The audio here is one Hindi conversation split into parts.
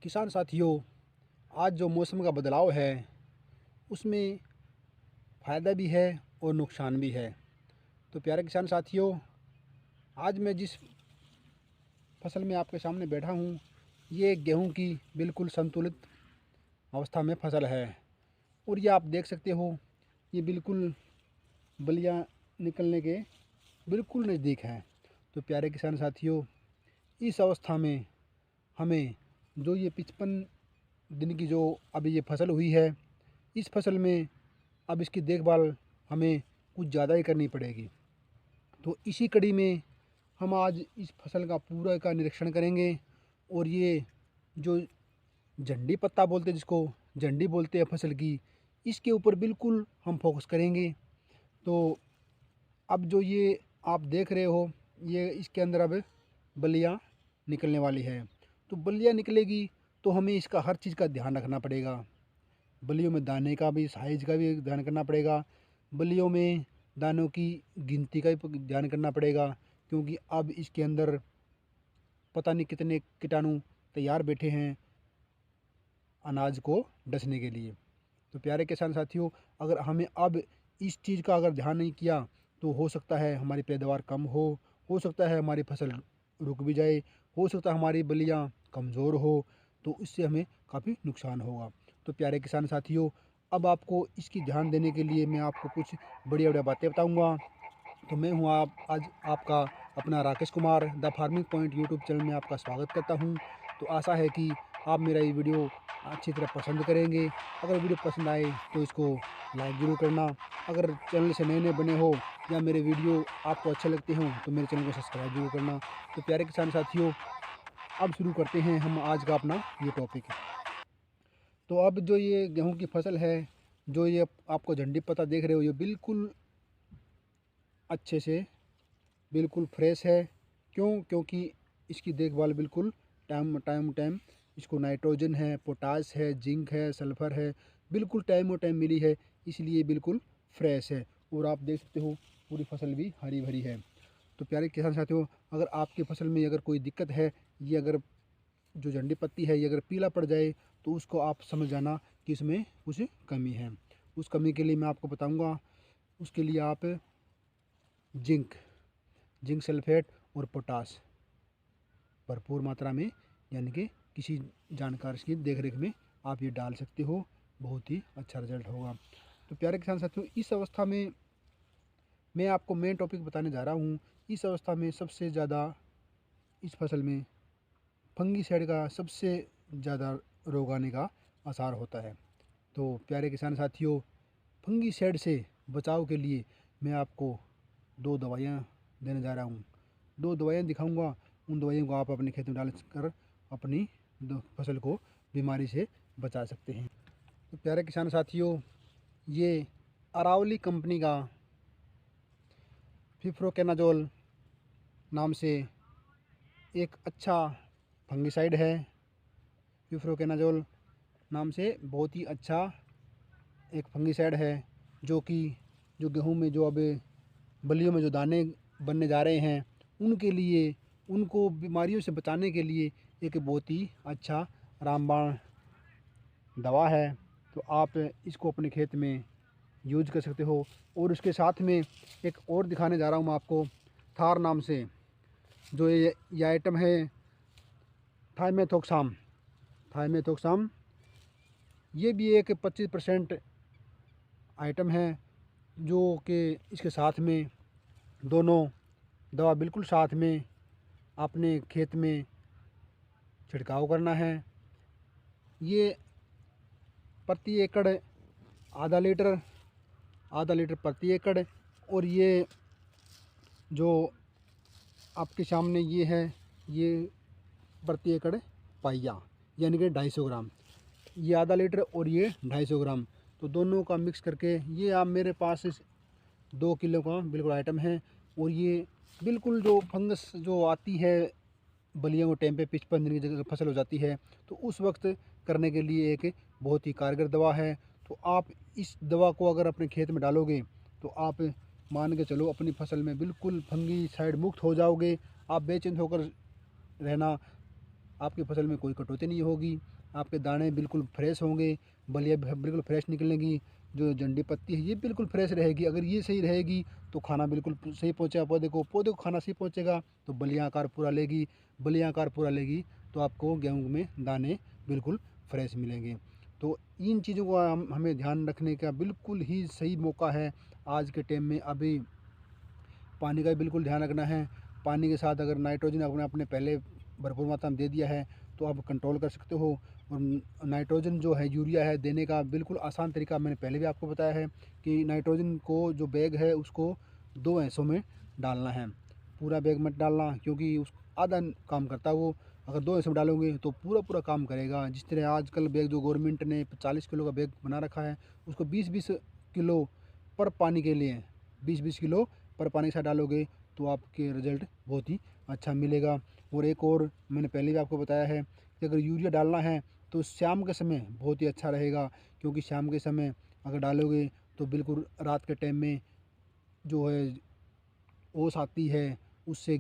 किसान साथियों, आज जो मौसम का बदलाव है उसमें फ़ायदा भी है और नुकसान भी है। तो प्यारे किसान साथियों, आज मैं जिस फसल में आपके सामने बैठा हूँ, ये गेहूँ की बिल्कुल संतुलित अवस्था में फसल है। और ये आप देख सकते हो, ये बिल्कुल बलियाँ निकलने के बिल्कुल नज़दीक है। तो प्यारे किसान साथियों, इस अवस्था में हमें जो ये 55 दिन की जो अभी ये फसल हुई है, इस फसल में अब इसकी देखभाल हमें कुछ ज़्यादा ही करनी पड़ेगी। तो इसी कड़ी में हम आज इस फसल का पूरा का निरीक्षण करेंगे। और ये जो झंडी पत्ता बोलते हैं, जिसको झंडी बोलते हैं फसल की, इसके ऊपर बिल्कुल हम फोकस करेंगे। तो अब जो ये आप देख रहे हो, ये इसके अंदर अब बलियाँ निकलने वाली है। तो बलियाँ निकलेगी तो हमें इसका हर चीज़ का ध्यान रखना पड़ेगा। बलियों में दाने का भी, साइज का भी ध्यान करना पड़ेगा। बलियों में दानों की गिनती का भी ध्यान करना पड़ेगा, क्योंकि अब इसके अंदर पता नहीं कितने कीटाणु तैयार बैठे हैं अनाज को डसने के लिए। तो प्यारे किसान साथियों, अगर हमें अब इस चीज़ का अगर ध्यान नहीं किया तो हो सकता है हमारी पैदावार कम हो सकता है हमारी फसल रुक भी जाए, हो सकता है हमारी बलियाँ कमज़ोर हो, तो इससे हमें काफ़ी नुकसान होगा। तो प्यारे किसान साथियों, अब आपको इसकी ध्यान देने के लिए मैं आपको कुछ बढ़िया बढ़िया बातें बताऊँगा। तो मैं हूँ आप आज आपका अपना Rakesh Kumar, the farming point YouTube channel में आपका स्वागत करता हूँ। तो आशा है कि आप मेरा ये वीडियो अच्छी तरह पसंद करेंगे। अगर वीडियो पसंद आए तो इसको लाइक ज़रूर करना। अगर चैनल से नए नए बने हो या मेरे वीडियो आपको अच्छे लगते हों तो मेरे चैनल को सब्सक्राइब जरूर करना। तो प्यारे किसान साथियों, अब शुरू करते हैं हम आज का अपना ये टॉपिक। तो अब जो ये गेहूँ की फसल है, जो ये आपको झंडी पत्ता देख रहे हो, ये बिल्कुल अच्छे से बिल्कुल फ्रेश है। क्योंकि इसकी देखभाल बिल्कुल टाइम इसको नाइट्रोजन है, पोटास है, जिंक है, सल्फ़र है, बिल्कुल टाइम मिली है, इसलिए बिल्कुल फ्रेश है। और आप देख सकते हो पूरी फसल भी हरी भरी है। तो प्यारे किसान साथियों, अगर आपकी फसल में अगर कोई दिक्कत है, ये अगर जो झंडी पत्ती है ये अगर पीला पड़ जाए, तो उसको आप समझ जाना कि इसमें कुछ कमी है। उस कमी के लिए मैं आपको बताऊँगा। उसके लिए आप जिंक जिंक सल्फेट और पोटास भरपूर मात्रा में, यानी कि किसी जानकार की देखरेख में आप ये डाल सकते हो, बहुत ही अच्छा रिजल्ट होगा। तो प्यारे किसान साथियों, इस अवस्था में मैं आपको मेन टॉपिक बताने जा रहा हूँ। इस अवस्था में सबसे ज़्यादा इस फसल में फंगीसाइड का सबसे ज़्यादा रोग आने का आसार होता है। तो प्यारे किसान साथियों, फंगीसाइड से बचाव के लिए मैं आपको दो दवाइयाँ देने जा रहा हूँ। दो दवाइयाँ दिखाऊंगा, उन दवाइयों को आप अपने खेत में डाल कर अपनी फसल को बीमारी से बचा सकते हैं। तो प्यारे किसान साथियों, ये अरावली कंपनी का फिफ्रोकेनाजोल नाम से एक अच्छा फंगिसाइड है। फिफ्रोकेनाजोल नाम से बहुत ही अच्छा एक फंगिसाइड है, जो कि जो गेहूं में जो अब बलियों में जो दाने बनने जा रहे हैं, उनके लिए, उनको बीमारियों से बचाने के लिए एक बहुत ही अच्छा रामबाण दवा है। तो आप इसको अपने खेत में यूज कर सकते हो। और उसके साथ में एक और दिखाने जा रहा हूँ मैं आपको, थार नाम से जो ये आइटम है, थाइमेथोक्साम। थाइमेथोक्साम ये भी एक 25% आइटम है, जो कि इसके साथ में दोनों दवा बिल्कुल साथ में अपने खेत में छिड़काव करना है। ये प्रति एकड़ आधा लीटर प्रति एकड़। और ये जो आपके सामने ये है, ये प्रति एकड़ पाइया, यानी कि 250 ग्राम। ये आधा लीटर और ये 250 ग्राम, तो दोनों का मिक्स करके ये आप मेरे पास 2 किलो का बिल्कुल आइटम है। और ये बिल्कुल जो फंगस जो आती है बलियों को टाइम पे 55 दिन की जगह फसल हो जाती है, तो उस वक्त करने के लिए एक बहुत ही कारगर दवा है। तो आप इस दवा को अगर अपने खेत में डालोगे तो आप मान के चलो अपनी फसल में बिल्कुल फंगी साइड मुक्त हो जाओगे। आप बेचैन होकर रहना, आपकी फसल में कोई कटौती नहीं होगी, आपके दाने बिल्कुल फ्रेश होंगे, बलिया बिल्कुल फ्रेश निकलेंगी, जो जंडी पत्ती है ये बिल्कुल फ्रेश रहेगी। अगर ये सही रहेगी तो खाना बिल्कुल सही पहुँचेगा पौधे को खाना सही पहुँचेगा तो बलिया आकार पूरा लेगी, बलिया आकार पूरा लेगी तो आपको गेहूँ में दाने बिल्कुल फ्रेश मिलेंगे। तो इन चीज़ों को हमें ध्यान रखने का बिल्कुल ही सही मौका है आज के टाइम में। अभी पानी का बिल्कुल ध्यान रखना है। पानी के साथ अगर नाइट्रोजन आपने पहले भरपूर मात्रा में दे दिया है तो आप कंट्रोल कर सकते हो। और नाइट्रोजन जो है, यूरिया है, देने का बिल्कुल आसान तरीका मैंने पहले भी आपको बताया है कि नाइट्रोजन को जो बैग है उसको 2 हिस्सों में डालना है। पूरा बैग मत डालना क्योंकि उस आधा काम करता है वो। अगर 2 हिस्सों में डालोगे तो पूरा काम करेगा। जिस तरह आजकल बैग जो गवर्नमेंट ने 40 किलो का बैग बना रखा है उसको 20-20 किलो पर पानी के लिए 20-20 किलो पर पानी के साथ डालोगे तो आपके रिज़ल्ट बहुत ही अच्छा मिलेगा। और एक और मैंने पहले भी आपको बताया है कि अगर यूरिया डालना है तो शाम के समय बहुत ही अच्छा रहेगा, क्योंकि शाम के समय अगर डालोगे तो बिल्कुल रात के टाइम में जो है ओस आती है उससे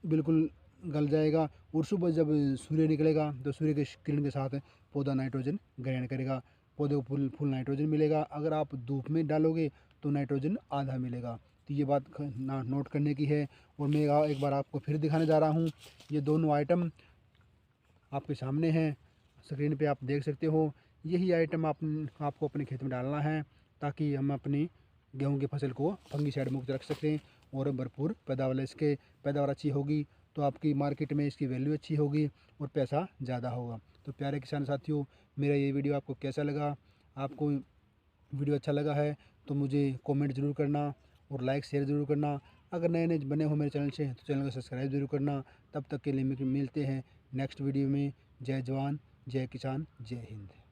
बिल्कुल गल जाएगा। और सुबह जब सूर्य निकलेगा तो सूर्य के किरण के साथ पौधा नाइट्रोजन ग्रहण करेगा, पौधे को फुल नाइट्रोजन मिलेगा। अगर आप धूप में डालोगे तो नाइट्रोजन आधा मिलेगा। तो ये बात नोट करने की है। और मैं एक बार आपको फिर दिखाने जा रहा हूँ। ये दोनों आइटम आपके सामने हैं, स्क्रीन पे आप देख सकते हो। यही आइटम आपको अपने खेत में डालना है ताकि हम अपनी गेहूं की फसल को फंगीसाइड मुक्त रख सकें और भरपूर पैदावार इसके पैदावार अच्छी होगी तो आपकी मार्केट में इसकी वैल्यू अच्छी होगी और पैसा ज़्यादा होगा। तो प्यारे किसान साथियों, मेरा ये वीडियो आपको कैसा लगा? आपको वीडियो अच्छा लगा है तो मुझे कमेंट ज़रूर करना और लाइक शेयर ज़रूर करना। अगर नए बने हो मेरे चैनल से तो चैनल को सब्सक्राइब ज़रूर करना। तब तक के लिए मिलते हैं नेक्स्ट वीडियो में। जय जवान, जय किसान, जय हिंद।